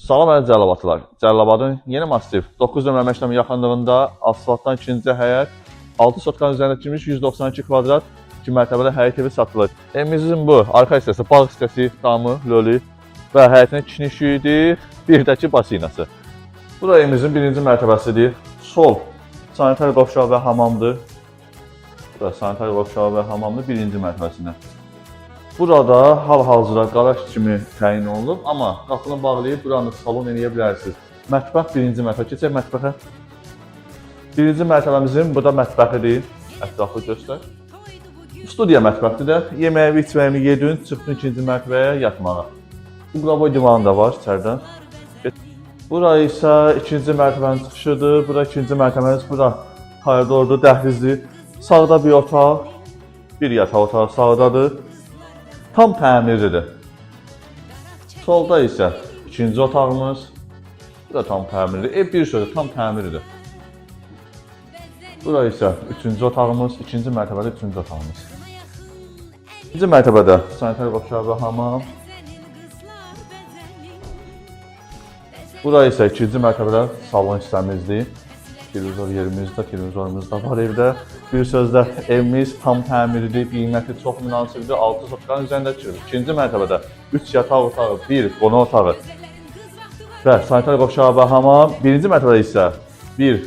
Salam əziz Cəlilabadlılar. Cəlilabadın yeni massiv 9 nömrə məktəbinin yaxınlığında asfaltdan ikinci həyət 6 sotkanın üzərində tikilmiş 192 kvadrat 2 mərtəbəli həyət evi satılır. Evimizin bu arxa hissəsi, bağ hissəsi, damı, lölü və həyətin kinişiyidir, bir də ki basinası. Bu da evimizin birinci mərtəbəsidir. Sol sanitar qovşağı və hamamdır. Bu da sanitar qovşağı və hamamdır birinci mərtəbəsində. Burada hal-hazırda qaraj kimi təyin olunub, amma qapını bağlayıb buranı salon eləyə bilərsiniz. Mətbəx birinci mərtəbə. Keçək mətbəxə. Birinci mərtəbəmizin burada mətbəxidir. Ətrafı göstər. Studiya mətbəxdir də. Yeməyimi, içməyimi yedin, çıxdın ikinci mərtəbəyə yatmağa. Uqlavoy divanı da var içəridən. Bura isə ikinci mərtəbənin çıxışıdır. Bura ikinci mərtəbəniz, bura koridordur, dəhlizdir. Sağda bir otaq, bir yataq otağı sağdadır. Tam təmirlidir. Solda isə ikinci otağımız. Bu da tam təmirlidir. Ev bir sözü tam təmirlidir. Bura isə üçüncü otağımız, ikinci mərtəbədə üçüncü otağımız. İkinci mərtəbədə sanitar qovşağı və hamam. Bura isə ikinci mərtəbədə salon hissəmizdir. Televizor yerimizdə, televizorumuz da var evdə. Bir sözlə evimiz tam təmirlidir, qiyməti çox münasibdir, 6 sotkanın üzərində çıxır. İkinci mərtəbədə 3 yataq otağı, 1 qonaq otağı və sanitar qovşağı və hamam. Birinci mərtəbədə isə bir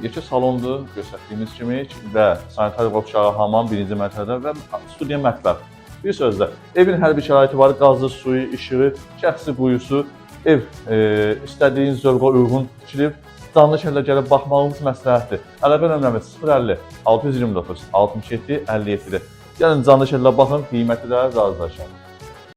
yekə salondur, göstərdiyimiz kimi və sanitar qovşağı, hamam birinci mərtəbədə və studiya mətbəx. Bir sözlə evin hər bir şəraiti var, qazı, suyu, işığı, şəxsi buyusu, ev istədiyiniz zövqa uyğun tikilib. Canlı şəhərlə gəlib baxmağımız məsləhətdir. Əlaqə nömrəmiz 050 629 67 57-dir. Gəlin canlı şəhərlə baxın, qiyməti də razılaşın.